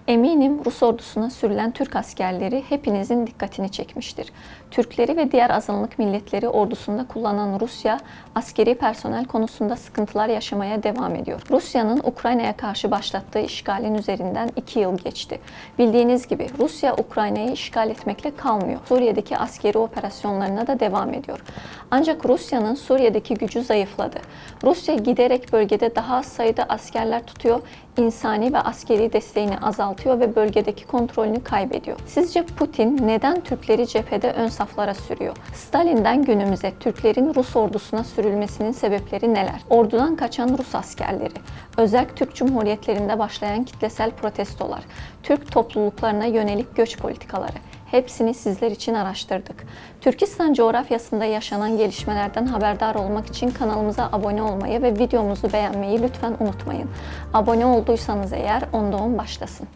Eminim Rus ordusuna sürülen Türk askerleri hepinizin dikkatini çekmiştir. Türkleri ve diğer azınlık milletleri ordusunda kullanan Rusya, askeri personel konusunda sıkıntılar yaşamaya devam ediyor. Rusya'nın Ukrayna'ya karşı başlattığı işgalin üzerinden 2 yıl geçti. Bildiğiniz gibi Rusya Ukrayna'yı işgal etmekle kalmıyor. Suriye'deki askeri operasyonlarına da devam ediyor. Ancak Rusya'nın Suriye'deki gücü zayıfladı. Rusya giderek bölgede daha az sayıda askerler tutuyor, insani ve askeri desteğini azaltıyor ve bölgedeki kontrolünü kaybediyor. Sizce Putin neden Türkleri cephede ön saflara sürüyor? Stalin'den günümüze Türklerin Rus ordusuna sürülmesinin sebepleri neler? Ordudan kaçan Rus askerleri, özerk Türk Cumhuriyetlerinde başlayan kitlesel protestolar, Türk topluluklarına yönelik göç politikaları. Hepsini sizler için araştırdık. Türkistan coğrafyasında yaşanan gelişmelerden haberdar olmak için kanalımıza abone olmayı ve videomuzu beğenmeyi lütfen unutmayın. Abone olduysanız eğer 10'da 10 başlasın.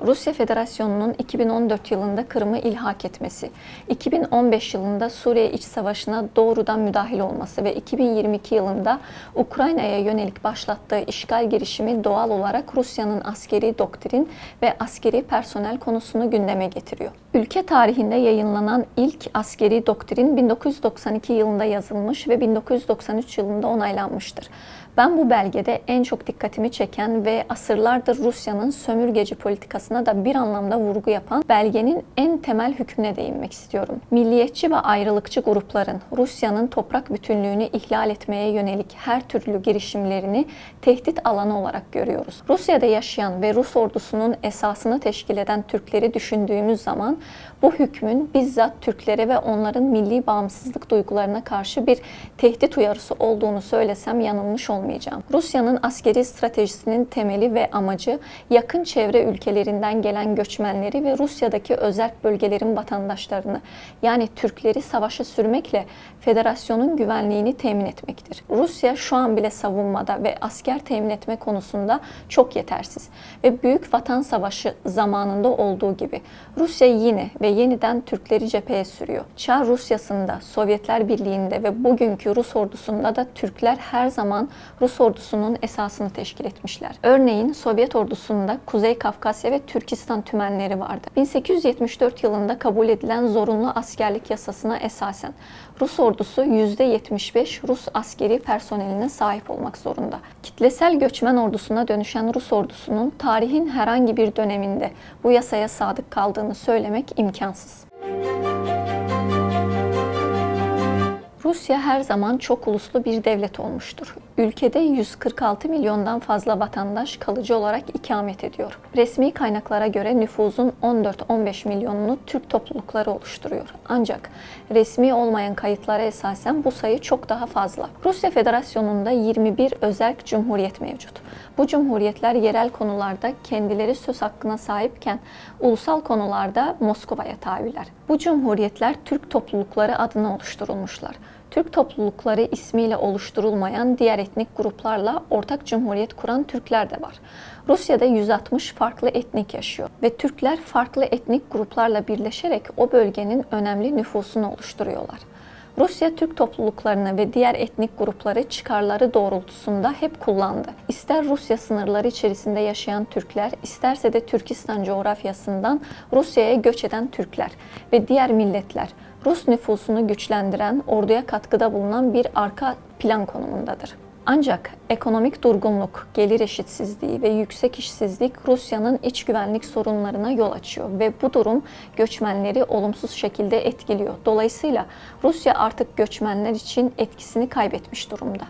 Rusya Federasyonu'nun 2014 yılında Kırım'ı ilhak etmesi, 2015 yılında Suriye İç Savaşı'na doğrudan müdahil olması ve 2022 yılında Ukrayna'ya yönelik başlattığı işgal girişimi doğal olarak Rusya'nın askeri doktrin ve askeri personel konusunu gündeme getiriyor. Ülke tarihinde yayınlanan ilk askeri doktrin 1992 yılında yazılmış ve 1993 yılında onaylanmıştır. Ben bu belgede en çok dikkatimi çeken ve asırlardır Rusya'nın sömürgeci politikasına da bir anlamda vurgu yapan belgenin en temel hükmüne değinmek istiyorum. Milliyetçi ve ayrılıkçı grupların Rusya'nın toprak bütünlüğünü ihlal etmeye yönelik her türlü girişimlerini tehdit alanı olarak görüyoruz. Rusya'da yaşayan ve Rus ordusunun esasını teşkil eden Türkleri düşündüğümüz zaman bu hükmün bizzat Türklere ve onların milli bağımsızlık duygularına karşı bir tehdit uyarısı olduğunu söylesem yanılmış olmayacağım. Rusya'nın askeri stratejisinin temeli ve amacı yakın çevre ülkelerinden gelen göçmenleri ve Rusya'daki özerk bölgelerin vatandaşlarını yani Türkleri savaşa sürmekle federasyonun güvenliğini temin etmektir. Rusya şu an bile savunmada ve asker temin etme konusunda çok yetersiz ve Büyük Vatan Savaşı zamanında olduğu gibi Rusya yine ve yeniden Türkleri cepheye sürüyor. Çar Rusyası'nda, Sovyetler Birliği'nde ve bugünkü Rus ordusunda da Türkler her zaman Rus ordusunun esasını teşkil etmişler. Örneğin Sovyet ordusunda Kuzey Kafkasya ve Türkistan tümenleri vardı. 1874 yılında kabul edilen zorunlu askerlik yasasına esasen Rus ordusu %75 Rus askeri personeline sahip olmak zorunda. Kitlesel göçmen ordusuna dönüşen Rus ordusunun tarihin herhangi bir döneminde bu yasaya sadık kaldığını söylemek imkansız. Rusya her zaman çok uluslu bir devlet olmuştur. Ülkede 146 milyondan fazla vatandaş kalıcı olarak ikamet ediyor. Resmi kaynaklara göre nüfusun 14-15 milyonunu Türk toplulukları oluşturuyor. Ancak resmi olmayan kayıtlara esasen bu sayı çok daha fazla. Rusya Federasyonu'nda 21 özerk cumhuriyet mevcut. Bu cumhuriyetler yerel konularda kendileri söz hakkına sahipken ulusal konularda Moskova'ya tabiler. Bu cumhuriyetler Türk toplulukları adına oluşturulmuşlar. Türk toplulukları ismiyle oluşturulmayan diğer etnik gruplarla ortak cumhuriyet kuran Türkler de var. Rusya'da 160 farklı etnik yaşıyor ve Türkler farklı etnik gruplarla birleşerek o bölgenin önemli nüfusunu oluşturuyorlar. Rusya Türk topluluklarını ve diğer etnik grupları çıkarları doğrultusunda hep kullandı. İster Rusya sınırları içerisinde yaşayan Türkler, isterse de Türkistan coğrafyasından Rusya'ya göç eden Türkler ve diğer milletler Rus nüfusunu güçlendiren, orduya katkıda bulunan bir arka plan konumundadır. Ancak ekonomik durgunluk, gelir eşitsizliği ve yüksek işsizlik Rusya'nın iç güvenlik sorunlarına yol açıyor ve bu durum göçmenleri olumsuz şekilde etkiliyor. Dolayısıyla Rusya artık göçmenler için etkisini kaybetmiş durumda.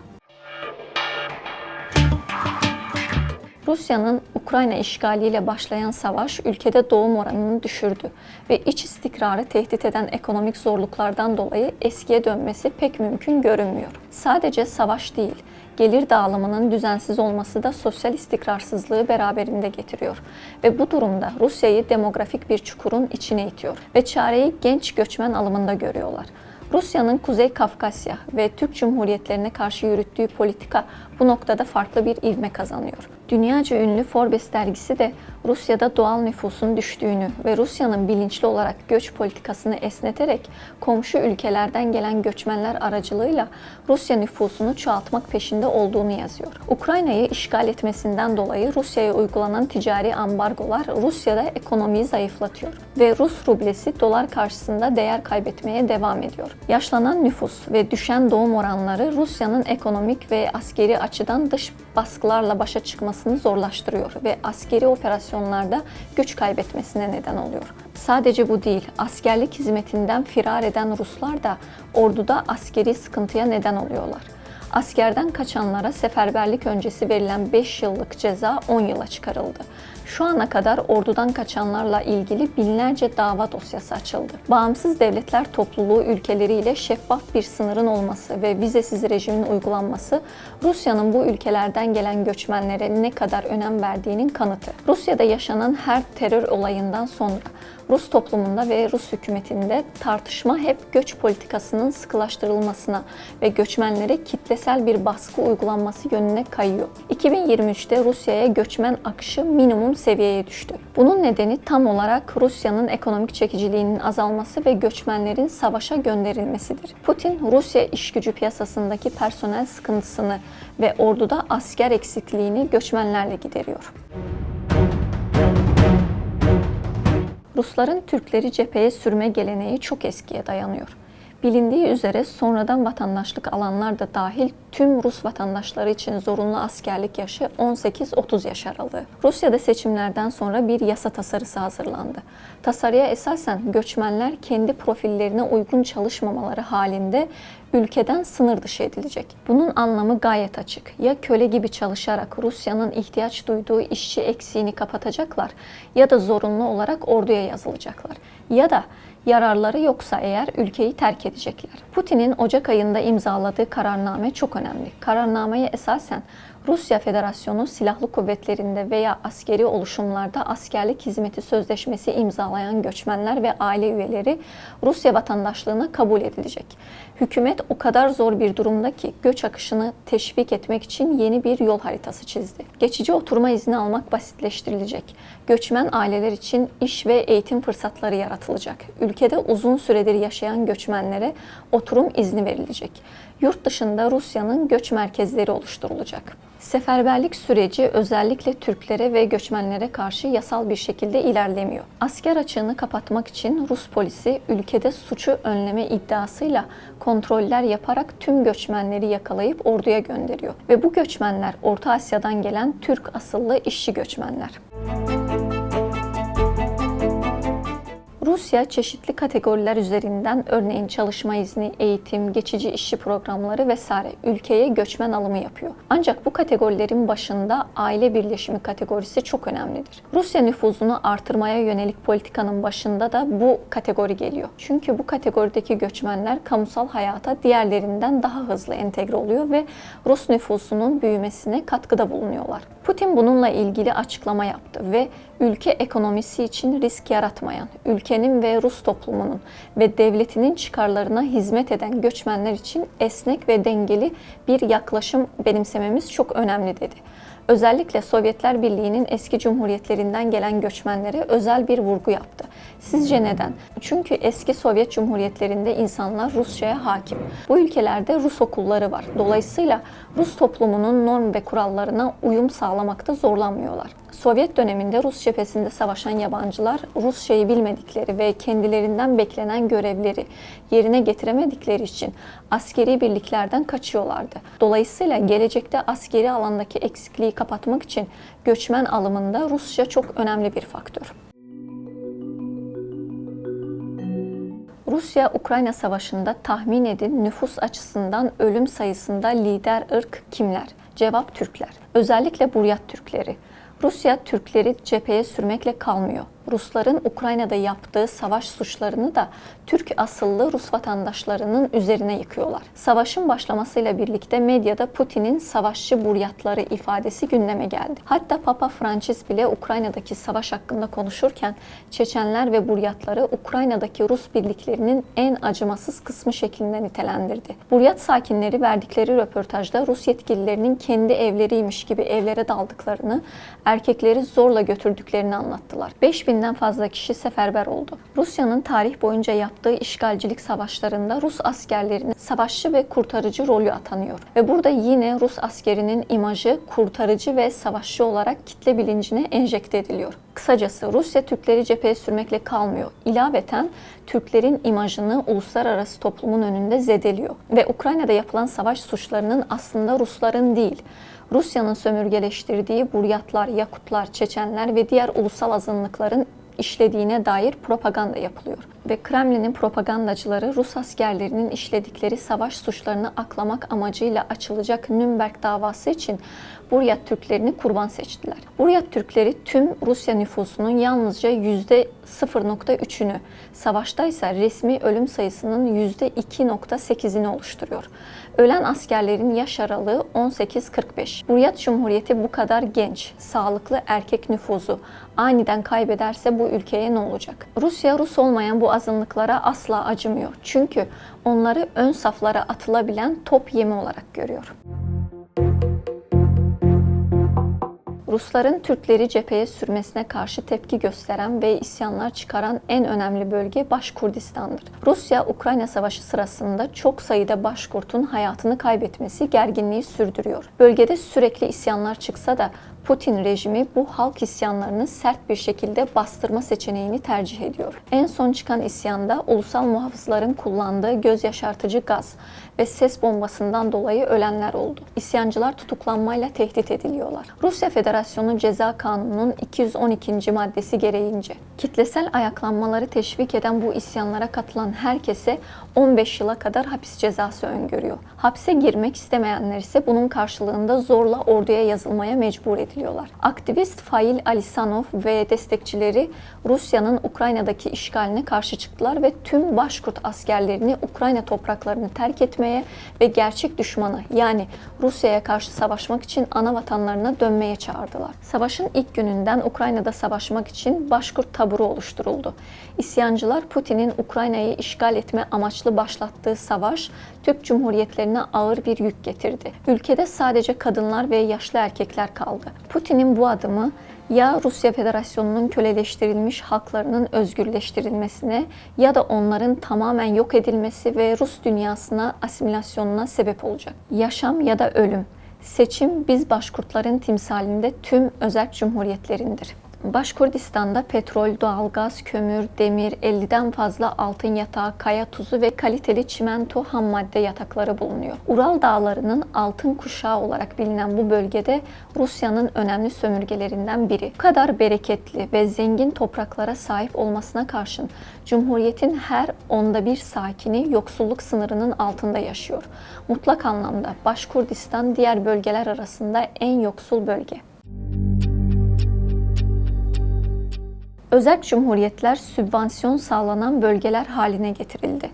Rusya'nın Ukrayna işgaliyle başlayan savaş ülkede doğum oranını düşürdü ve iç istikrarı tehdit eden ekonomik zorluklardan dolayı eskiye dönmesi pek mümkün görünmüyor. Sadece savaş değil, gelir dağılımının düzensiz olması da sosyal istikrarsızlığı beraberinde getiriyor ve bu durumda Rusya'yı demografik bir çukurun içine itiyor ve çareyi genç göçmen alımında görüyorlar. Rusya'nın Kuzey Kafkasya ve Türk Cumhuriyetlerine karşı yürüttüğü politika bu noktada farklı bir ivme kazanıyor. Dünyaca ünlü Forbes dergisi de Rusya'da doğal nüfusun düştüğünü ve Rusya'nın bilinçli olarak göç politikasını esneterek komşu ülkelerden gelen göçmenler aracılığıyla Rusya nüfusunu çoğaltmak peşinde olduğunu yazıyor. Ukrayna'yı işgal etmesinden dolayı Rusya'ya uygulanan ticari ambargolar Rusya'da ekonomiyi zayıflatıyor ve Rus rublesi dolar karşısında değer kaybetmeye devam ediyor. Yaşlanan nüfus ve düşen doğum oranları Rusya'nın ekonomik ve askeri açıdan dış baskılarla başa çıkmasını zorlaştırıyor ve askeri operasyonlarda güç kaybetmesine neden oluyor. Sadece bu değil, askerlik hizmetinden firar eden Ruslar da orduda askeri sıkıntıya neden oluyorlar. Askerden kaçanlara seferberlik öncesi verilen 5 yıllık ceza 10 yıla çıkarıldı. Şu ana kadar ordudan kaçanlarla ilgili binlerce dava dosyası açıldı. Bağımsız Devletler Topluluğu ülkeleriyle şeffaf bir sınırın olması ve vizesiz rejimin uygulanması Rusya'nın bu ülkelerden gelen göçmenlere ne kadar önem verdiğinin kanıtı. Rusya'da yaşanan her terör olayından sonra Rus toplumunda ve Rus hükümetinde tartışma hep göç politikasının sıkılaştırılmasına ve göçmenlere kitlesel bir baskı uygulanması yönüne kayıyor. 2023'te Rusya'ya göçmen akışı minimum seviyeye düştü. Bunun nedeni tam olarak Rusya'nın ekonomik çekiciliğinin azalması ve göçmenlerin savaşa gönderilmesidir. Putin, Rusya işgücü piyasasındaki personel sıkıntısını ve orduda asker eksikliğini göçmenlerle gideriyor. Rusların Türkleri cepheye sürme geleneği çok eskiye dayanıyor. Bilindiği üzere sonradan vatandaşlık alanlar da dahil tüm Rus vatandaşları için zorunlu askerlik yaşı 18-30 yaş aralığı. Rusya'da seçimlerden sonra bir yasa tasarısı hazırlandı. Tasarıya esasen göçmenler kendi profillerine uygun çalışmamaları halinde ülkeden sınır dışı edilecek. Bunun anlamı gayet açık. Ya köle gibi çalışarak Rusya'nın ihtiyaç duyduğu işçi eksiğini kapatacaklar ya da zorunlu olarak orduya yazılacaklar. Ya da yararları yoksa eğer ülkeyi terk edecekler. Putin'in Ocak ayında imzaladığı kararname çok önemli. Kararnameye esasen Rusya Federasyonu silahlı kuvvetlerinde veya askeri oluşumlarda askerlik hizmeti sözleşmesi imzalayan göçmenler ve aile üyeleri Rusya vatandaşlığına kabul edilecek. Hükümet o kadar zor bir durumda ki göç akışını teşvik etmek için yeni bir yol haritası çizdi. Geçici oturma izni almak basitleştirilecek. Göçmen aileler için iş ve eğitim fırsatları yaratılacak. Ülkede uzun süredir yaşayan göçmenlere oturum izni verilecek. Yurt dışında Rusya'nın göç merkezleri oluşturulacak. Seferberlik süreci özellikle Türklere ve göçmenlere karşı yasal bir şekilde ilerlemiyor. Asker açığını kapatmak için Rus polisi ülkede suçu önleme iddiasıyla kontroller yaparak tüm göçmenleri yakalayıp orduya gönderiyor. Ve bu göçmenler Orta Asya'dan gelen Türk asıllı işçi göçmenler. Rusya çeşitli kategoriler üzerinden örneğin çalışma izni, eğitim, geçici işçi programları vesaire ülkeye göçmen alımı yapıyor. Ancak bu kategorilerin başında aile birleşimi kategorisi çok önemlidir. Rusya nüfuzunu artırmaya yönelik politikanın başında da bu kategori geliyor. Çünkü bu kategorideki göçmenler kamusal hayata diğerlerinden daha hızlı entegre oluyor ve Rus nüfusunun büyümesine katkıda bulunuyorlar. Putin bununla ilgili açıklama yaptı ve ülke ekonomisi için risk yaratmayan, ülkenin ve Rus toplumunun ve devletinin çıkarlarına hizmet eden göçmenler için esnek ve dengeli bir yaklaşım benimsememiz çok önemli dedi. Özellikle Sovyetler Birliği'nin eski cumhuriyetlerinden gelen göçmenlere özel bir vurgu yaptı. Sizce neden? Çünkü eski Sovyet cumhuriyetlerinde insanlar Rusça'ya hakim. Bu ülkelerde Rus okulları var. Dolayısıyla Rus toplumunun norm ve kurallarına uyum sağlamakta zorlanmıyorlar. Sovyet döneminde Rus cephesinde savaşan yabancılar Rusçayı bilmedikleri ve kendilerinden beklenen görevleri yerine getiremedikleri için askeri birliklerden kaçıyorlardı. Dolayısıyla gelecekte askeri alandaki eksikliği kapatmak için göçmen alımında Rusça çok önemli bir faktör. Rusya-Ukrayna Savaşı'nda tahmin edin nüfus açısından ölüm sayısında lider ırk kimler? Cevap Türkler. Özellikle Buryat Türkleri. Rusya Türkleri cepheye sürmekle kalmıyor. Rusların Ukrayna'da yaptığı savaş suçlarını da Türk asıllı Rus vatandaşlarının üzerine yıkıyorlar. Savaşın başlamasıyla birlikte medyada Putin'in savaşçı buryatları ifadesi gündeme geldi. Hatta Papa Francis bile Ukrayna'daki savaş hakkında konuşurken Çeçenler ve buryatları Ukrayna'daki Rus birliklerinin en acımasız kısmı şeklinde nitelendirdi. Buryat sakinleri verdikleri röportajda Rus yetkililerinin kendi evleriymiş gibi evlere daldıklarını, erkekleri zorla götürdüklerini anlattılar. 5000'den fazla kişi seferber oldu. Rusya'nın tarih boyunca yaptığı işgalcilik savaşlarında Rus askerlerine savaşçı ve kurtarıcı rolü atanıyor. Ve burada yine Rus askerinin imajı kurtarıcı ve savaşçı olarak kitle bilincine enjekte ediliyor. Kısacası Rusya Türkleri cepheye sürmekle kalmıyor. İlaveten Türklerin imajını uluslararası toplumun önünde zedeliyor. Ve Ukrayna'da yapılan savaş suçlarının aslında Rusların değil, Rusya'nın sömürgeleştirdiği Buryatlar, Yakutlar, Çeçenler ve diğer ulusal azınlıkların işlediğine dair propaganda yapılıyor. Ve Kremlin'in propagandacıları Rus askerlerinin işledikleri savaş suçlarını aklamak amacıyla açılacak Nürnberg davası için Buryat Türklerini kurban seçtiler. Buryat Türkleri tüm Rusya nüfusunun yalnızca %0.3'ünü, savaştaysa resmi ölüm sayısının %2.8'ini oluşturuyor. Ölen askerlerin yaş aralığı 18-45. Buryat Cumhuriyeti bu kadar genç, sağlıklı erkek nüfusu aniden kaybederse bu ülkeye ne olacak? Rusya, Rus olmayan bu azınlıklara asla acımıyor. Çünkü onları ön saflara atılabilen top yemi olarak görüyor. Rusların Türkleri cepheye sürmesine karşı tepki gösteren ve isyanlar çıkaran en önemli bölge Başkurdistan'dır. Rusya-Ukrayna Savaşı sırasında çok sayıda Başkurt'un hayatını kaybetmesi gerginliği sürdürüyor. Bölgede sürekli isyanlar çıksa da Putin rejimi bu halk isyanlarını sert bir şekilde bastırma seçeneğini tercih ediyor. En son çıkan isyanda ulusal muhafızların kullandığı göz yaşartıcı gaz ve ses bombasından dolayı ölenler oldu. İsyancılar tutuklanmayla tehdit ediliyorlar. Rusya Federasyonu Ceza Kanunu'nun 212. maddesi gereğince kitlesel ayaklanmaları teşvik eden bu isyanlara katılan herkese 15 yıla kadar hapis cezası öngörüyor. Hapse girmek istemeyenler ise bunun karşılığında zorla orduya yazılmaya mecbur ediliyorlar. Aktivist Fail Alisanov ve destekçileri Rusya'nın Ukrayna'daki işgaline karşı çıktılar ve tüm Başkurt askerlerini Ukrayna topraklarını terk etmeye ve gerçek düşmanı yani Rusya'ya karşı savaşmak için ana vatanlarına dönmeye çağırdılar. Savaşın ilk gününden Ukrayna'da savaşmak için Başkurt taburu oluşturuldu. İsyancılar Putin'in Ukrayna'yı işgal etme amaçlı başlattığı savaş Türk Cumhuriyetlerine ağır bir yük getirdi. Ülkede sadece kadınlar ve yaşlı erkekler kaldı. Putin'in bu adımı ya Rusya Federasyonu'nun köleleştirilmiş halklarının özgürleştirilmesine ya da onların tamamen yok edilmesi ve Rus dünyasına asimilasyonuna sebep olacak. Yaşam ya da ölüm. Seçim biz Başkurtların timsalinde tüm özerk cumhuriyetlerindir. Başkurdistan'da petrol, doğalgaz, kömür, demir, 50'den fazla altın yatağı, kaya tuzu ve kaliteli çimento ham madde yatakları bulunuyor. Ural Dağları'nın altın kuşağı olarak bilinen bu bölgede Rusya'nın önemli sömürgelerinden biri. Bu kadar bereketli ve zengin topraklara sahip olmasına karşın Cumhuriyet'in her 1/10 sakini yoksulluk sınırının altında yaşıyor. Mutlak anlamda Başkurdistan diğer bölgeler arasında en yoksul bölge. Özerk cumhuriyetler sübvansiyon sağlanan bölgeler haline getirildi.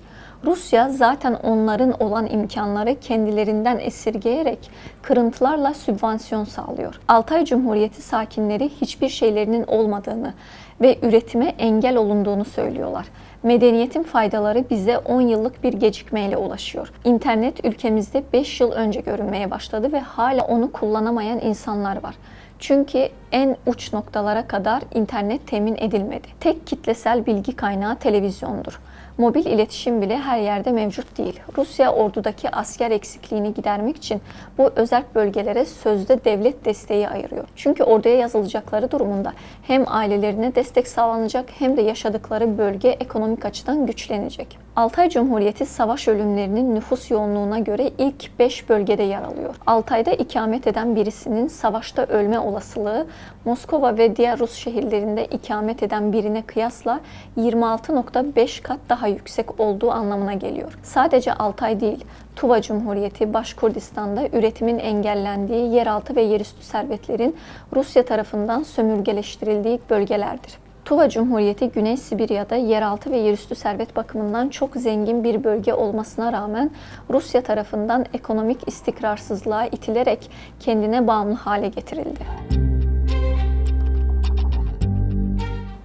Rusya zaten onların olan imkanları kendilerinden esirgeyerek kırıntılarla sübvansiyon sağlıyor. Altay Cumhuriyeti sakinleri hiçbir şeylerinin olmadığını ve üretime engel olunduğunu söylüyorlar. Medeniyetin faydaları bize 10 yıllık bir gecikmeyle ulaşıyor. İnternet ülkemizde 5 yıl önce görünmeye başladı ve hala onu kullanamayan insanlar var. Çünkü en uç noktalara kadar internet temin edilmedi. Tek kitlesel bilgi kaynağı televizyondur. Mobil iletişim bile her yerde mevcut değil. Rusya ordudaki asker eksikliğini gidermek için bu özerk bölgelere sözde devlet desteği ayırıyor. Çünkü orduya yazılacakları durumunda hem ailelerine destek sağlanacak hem de yaşadıkları bölge ekonomik açıdan güçlenecek. Altay Cumhuriyeti savaş ölümlerinin nüfus yoğunluğuna göre ilk 5 bölgede yer alıyor. Altay'da ikamet eden birisinin savaşta ölme olasılığı Moskova ve diğer Rus şehirlerinde ikamet eden birine kıyasla 26.5 kat daha yüksek olduğu anlamına geliyor. Sadece Altay değil, Tuva Cumhuriyeti, Başkurdistan'da üretimin engellendiği yeraltı ve yerüstü servetlerin Rusya tarafından sömürgeleştirildiği bölgelerdir. Tuva Cumhuriyeti Güney Sibirya'da yeraltı ve yerüstü servet bakımından çok zengin bir bölge olmasına rağmen Rusya tarafından ekonomik istikrarsızlığa itilerek kendine bağımlı hale getirildi.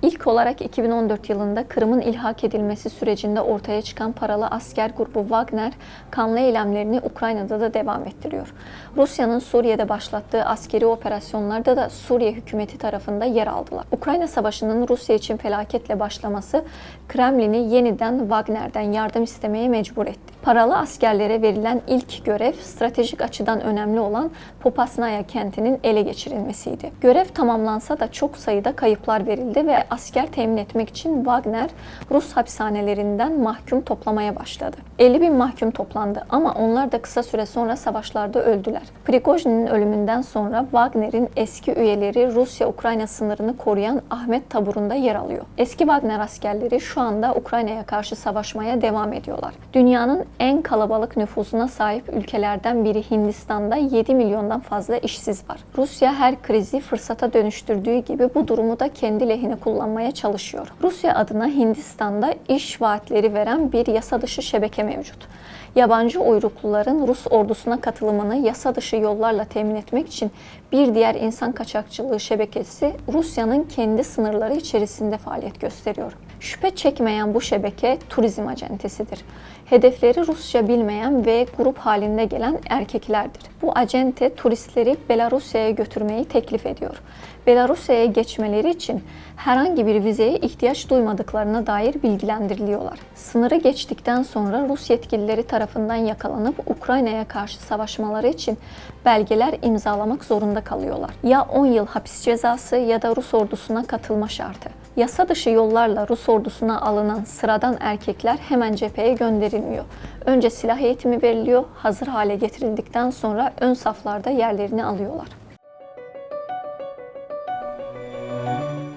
İlk olarak 2014 yılında Kırım'ın ilhak edilmesi sürecinde ortaya çıkan paralı asker grubu Wagner, kanlı eylemlerini Ukrayna'da da devam ettiriyor. Rusya'nın Suriye'de başlattığı askeri operasyonlarda da Suriye hükümeti tarafında yer aldılar. Ukrayna Savaşı'nın Rusya için felaketle başlaması, Kremlin'i yeniden Wagner'den yardım istemeye mecbur etti. Paralı askerlere verilen ilk görev, stratejik açıdan önemli olan Popasnaya kentinin ele geçirilmesiydi. Görev tamamlansa da çok sayıda kayıplar verildi ve asker temin etmek için Wagner, Rus hapishanelerinden mahkum toplamaya başladı. 50.000 mahkum toplandı ama onlar da kısa süre sonra savaşlarda öldüler. Prigojin'in ölümünden sonra Wagner'in eski üyeleri Rusya-Ukrayna sınırını koruyan Ahmet taburunda yer alıyor. Eski Wagner askerleri şu anda Ukrayna'ya karşı savaşmaya devam ediyorlar. Dünyanın en kalabalık nüfusuna sahip ülkelerden biri Hindistan'da 7 milyondan fazla işsiz var. Rusya her krizi fırsata dönüştürdüğü gibi bu durumu da kendi lehine kullanmaya çalışıyor. Rusya adına Hindistan'da iş vaatleri veren bir yasa dışı şebeke mevcut. Yabancı uyrukluların Rus ordusuna katılımını yasa dışı yollarla temin etmek için bir diğer insan kaçakçılığı şebekesi Rusya'nın kendi sınırları içerisinde faaliyet gösteriyor. Şüphe çekmeyen bu şebeke turizm acentesidir. Hedefleri Rusça bilmeyen ve grup halinde gelen erkeklerdir. Bu acente turistleri Belarusya'ya götürmeyi teklif ediyor. Belarusya'ya geçmeleri için herhangi bir vizeye ihtiyaç duymadıklarına dair bilgilendiriliyorlar. Sınırı geçtikten sonra Rus yetkilileri tarafından yakalanıp Ukrayna'ya karşı savaşmaları için belgeler imzalamak zorunda kalıyorlar. Ya 10 yıl hapis cezası ya da Rus ordusuna katılma şartı. Yasa dışı yollarla Rus ordusuna alınan sıradan erkekler hemen cepheye gönderilmiyor. Önce silah eğitimi veriliyor, hazır hale getirildikten sonra ön saflarda yerlerini alıyorlar.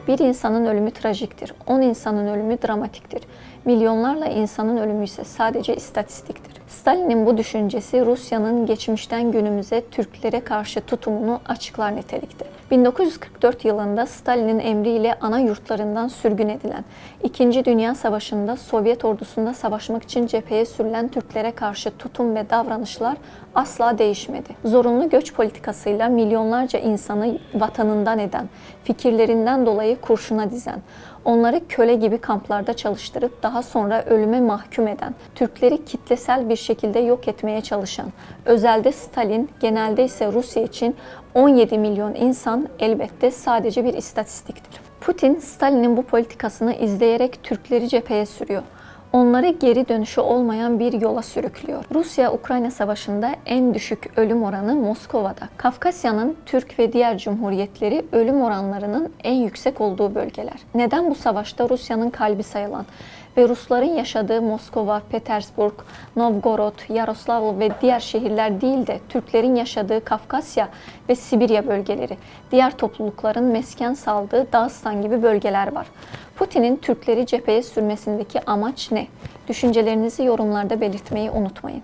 Bir insanın ölümü trajiktir, 10 insanın ölümü dramatiktir. Milyonlarla insanın ölümü ise sadece istatistiktir. Stalin'in bu düşüncesi Rusya'nın geçmişten günümüze Türklere karşı tutumunu açıklar nitelikte. 1944 yılında Stalin'in emriyle ana yurtlarından sürgün edilen, İkinci Dünya Savaşı'nda Sovyet ordusunda savaşmak için cepheye sürülen Türklere karşı tutum ve davranışlar asla değişmedi. Zorunlu göç politikasıyla milyonlarca insanı vatanından eden, fikirlerinden dolayı kurşuna dizen, onları köle gibi kamplarda çalıştırıp daha sonra ölüme mahkum eden, Türkleri kitlesel bir şekilde yok etmeye çalışan, özelde Stalin, genelde ise Rusya için 17 milyon insan elbette sadece bir istatistiktir. Putin, Stalin'in bu politikasını izleyerek Türkleri cepheye sürüyor. Onları geri dönüşü olmayan bir yola sürüklüyor. Rusya-Ukrayna Savaşı'nda en düşük ölüm oranı Moskova'da. Kafkasya'nın Türk ve diğer cumhuriyetleri ölüm oranlarının en yüksek olduğu bölgeler. Neden bu savaşta Rusya'nın kalbi sayılan ve Rusların yaşadığı Moskova, Petersburg, Novgorod, Yaroslavl ve diğer şehirler değil de Türklerin yaşadığı Kafkasya ve Sibirya bölgeleri, diğer toplulukların mesken saldığı Dağıstan gibi bölgeler var. Putin'in Türkleri cepheye sürmesindeki amaç ne? Düşüncelerinizi yorumlarda belirtmeyi unutmayın.